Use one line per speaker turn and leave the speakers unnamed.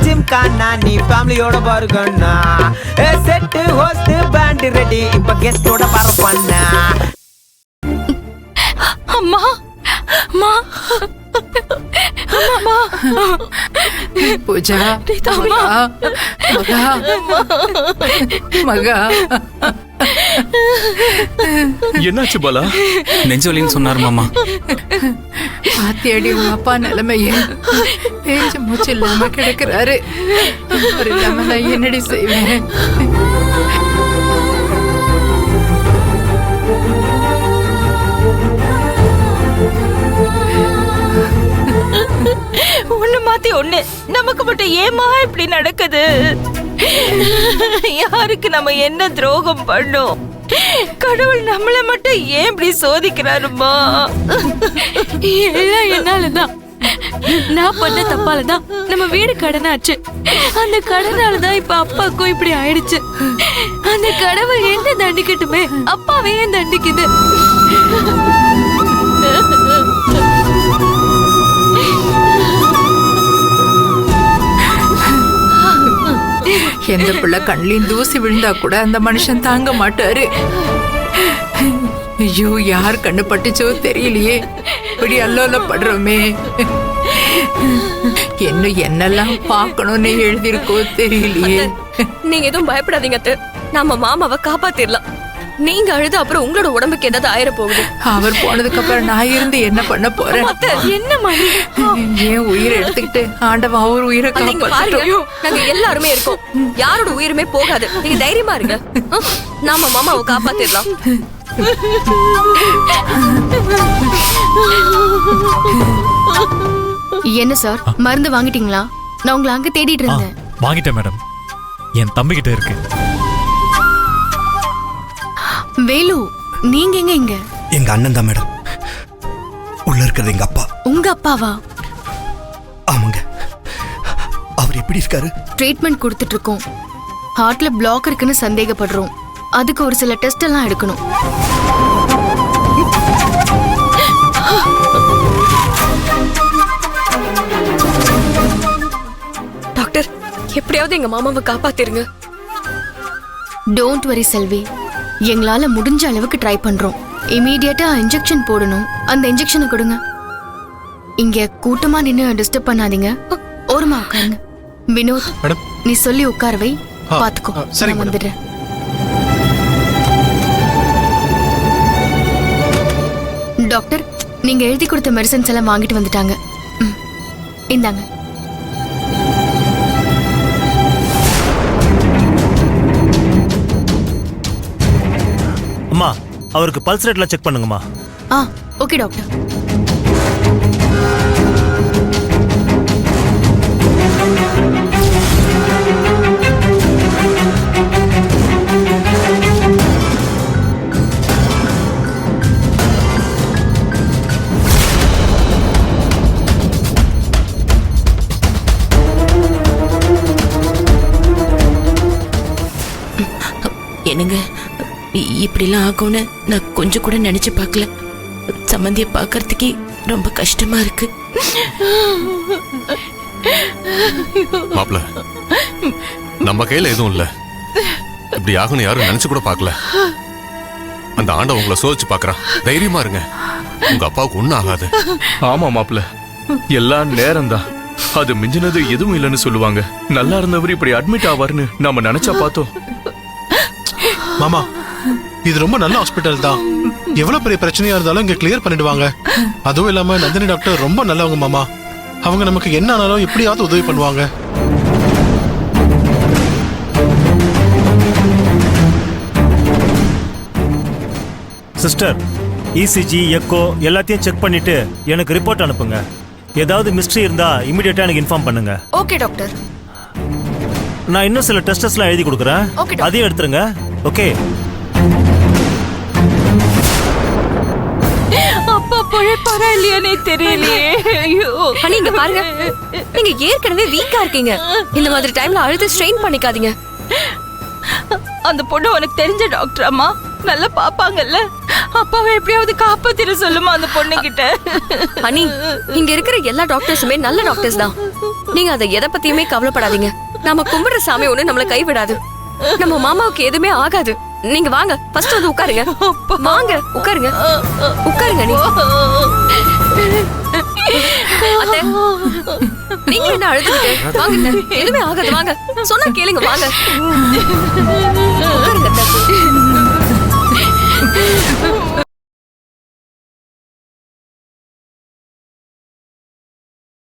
ஜிம்கானா நீ ஃபேமிலியோட பாருங்கண்ணா. செட்டு ஹோஸ்ட் பேண்ட் ரெடி இப்ப கெஸ்டோட பரப்பண்ணா.
அம்மா அம்மா அம்மா
பூஜா மகா மகா மகா
என்னாச்சு பாலா?
நெஞ்சொலின்னு சொன்னார் மாமா.
பாத்தியடி உங்க அப்பா நிலைமைய பேச்சு மூச்சு இல்லாம கிடக்குறாரு. அவர் இல்லாம நான் என்னடி செய்வேன்?
ஒண்ணு மாத்தி ஒண்ணு நமக்கு மட்டும் ஏமா இப்படி நடக்குது? யாருக்கு நம்ம என்ன துரோகம் பண்ணோம்? கடவுள் நம்மள மட்டும் ஏன் இப்படி சோதிக்கிறாருமா? எல்லாம் என்னாலதான். நான் பண்ண தப்பாலதான் நம்ம வீடு கடனாச்சு. அந்த கடனாலதான் இப்ப அப்பாக்கும் இப்படி ஆயிடுச்சு. அந்த கடவுள் என்ன தண்டிக்கட்டுமே, அப்பாவே ஏன் தண்டிக்குது?
எந்த பிள்ளை கண்ணிலையும் தூசி விழுந்தா கூட அந்த மனுஷன் தாங்க மாட்டாரு. ஐயோ, யார் கண்ணு பட்டுச்சோ தெரியலையே, இப்படி அல்லோலப்படுறோமே. இன்னும் என்னெல்லாம் பார்க்கணும்னு எழுதிருக்கோ தெரியலையே.
நீங்க எதுவும் பயப்படாதீங்க அத்தை, நம்ம மாமாவை காப்பாத்திரலாம். நீங்க அழுது அப்புறம் உங்களோட உடம்புக்கு ஏதாவது ஆயிர போகுது.
அவர் போனதுக்கு அப்புறம் நான் இருந்து என்ன பண்ண போறேன்?
என்ன மாதிரி
ஏன் உயிரை எடுத்துக்கிட்டு ஆண்டவன் அவர் உயிரை காப்பாற்றட்டும்.
நாங்க எல்லாருமே இருக்கோம், யாரோட உயிருமே போகாது. நீங்க தைரியமா இருங்க, நாம மாமாவை காப்பாத்திரலாம்.
என்ன சார், மருந்து வாங்கிட்டீங்களா? நான் உங்களை அங்க தேடிட்டு இருந்தேன்.
வாங்கிட்டேன் மேடம், என் தம்பி கிட்ட இருக்கு.
வேலு, நீங்க எங்க? இங்க
எங்க அண்ணன் தான் மேடம். உள்ள இருக்கிறது எங்க அப்பா.
உங்க அப்பாவா?
ஆமாங்க. அவர் எப்படி இருக்காரு?
ட்ரீட்மெண்ட் கொடுத்துட்டு இருக்கோம். ஹார்ட்ல பிளாக் இருக்குன்னு சந்தேகப்படுறோம். அதுக்கு ஒரு சில டெஸ்ட் எல்லாம் எடுக்கணும்.
டாக்டர், எப்படியாவது எங்க மாமாவை காப்பாத்திருங்க.
டோன்ட் வரி செல்வி, எங்களால முடிஞ்ச அளவுக்கு ட்ரை பண்றோம். இமீடியட்டா இன்ஜெக்ஷன் போடணும். அந்த இன்ஜெக்ஷனை கொடுங்க. இங்க கூட்டமா நின்னு டிஸ்டர்ப் பண்ணாதீங்க. ஓரமா உட்காருங்க. வினோத், நீ சொல்லி உட்கார வை. பாத்துக்கோ, நான் வந்துடுறேன். டாக்டர், நீங்க எழுதி கொடுத்த மெடிசன்ஸ் எல்லாம் வாங்கிட்டு வந்துட்டாங்க. இந்தாங்க.
அம்மா, அவருக்கு பல்ஸ் ரேட்ல செக் பண்ணுங்கம்மா.
Okay doctor.
என்னங்க, இப்படிலாம் ஆகும்னு நான் கொஞ்சம் கூட நினைச்சு பார்க்கல. சம்பந்திய பார்க்கறதுக்கே ரொம்ப கஷ்டமா இருக்கு.
மாப்ள, நம்ம கையில எதுவும் இல்ல. இப்படி ஆகணும் யாரும் நினைச்சு கூட பார்க்கல. அந்த ஆண்டவன் உங்களை சோதிச்சு பார்க்கறான். தைரியமா இருங்க, உங்க அப்பாவுக்கு ஒண்ணும் ஆகாது.
ஆமா மாப்ள, எல்லாம் நேரம் தான். அது மிஞ்சினது எதுவும் இல்லைன்னு சொல்லுவாங்க. நல்லா இருந்தவர் இப்படி அட்மிட் ஆவார்னு நாம நினைச்சா பார்த்தோம்.
மாமா, இது ரொம்ப நல்ல ஹாஸ்பிட்டல் தான். எவ்வளவு பெரிய பிரச்சனையா இருந்தாலும் இங்க கிளியர் பண்ணிடுவாங்க. அதுவும் இல்லாம நந்தினி டாக்டர் ரொம்ப நல்லவங்க மாமா. அவங்க நமக்கு என்ன ஆனாலும் எப்படியாவது உதவி பண்ணுவாங்க.
சிஸ்டர், இசிஜி, எக்கோ எல்லாத்தையும் செக் பண்ணிட்டு எனக்கு ரிப்போர்ட் அனுப்புங்க. ஏதாவது மிஸ்டரி இருந்தா இமிடியேட்டா எனக்கு இன்ஃபார்ம் பண்ணுங்க.
Okay doctor.
நான் இன்னும் சில டெஸ்ட்ஸ்லாம் எழுதி கொடுக்குறேன், அதையும் எடுத்துருங்க. ஓகே.
அப்பா பொழைப்பாரா இல்லையானே தெரியலையே. ஐயோ,
நீங்க பாருங்க, நீங்க ஏற்கனவே வீக்கா இருக்கீங்க. இந்த மாதிரி டைம்ல அழுது ஸ்ட்ரெயின் பண்ணிக்காதீங்க.
அந்த பொண்ணு உனக்கு தெரிஞ்ச டாக்டர் அம்மா, நல்லா பாப்பாங்கல்ல. அப்பாவை எப்படியாவது காப்பாத்திர சொல்லுமா அந்த பொண்ணு கிட்ட.
அனி, இங்க இருக்கிற எல்லா டாக்டர்ஸுமே நல்ல டாக்டர்ஸ் தான். நீங்க அதை எதை பத்தியுமே கவலைப்படாதீங்க. நாம கும்பிடுற சாமி ஒண்ணு நம்மள கைவிடாது. நம்ம மாமாவுக்கு எதுவுமே ஆகாது. நீங்க வாங்க, ஃபர்ஸ்ட் வந்து உட்காருங்க. வாங்க உட்காருங்க, உட்காருங்க. அத்தை, நீங்க என்ன அழுதுகிட்டு? வாங்க, எதுவுமே ஆகாது. வாங்க, சொன்னா கேளுங்க. வாங்க உட்காருங்க அத்தை.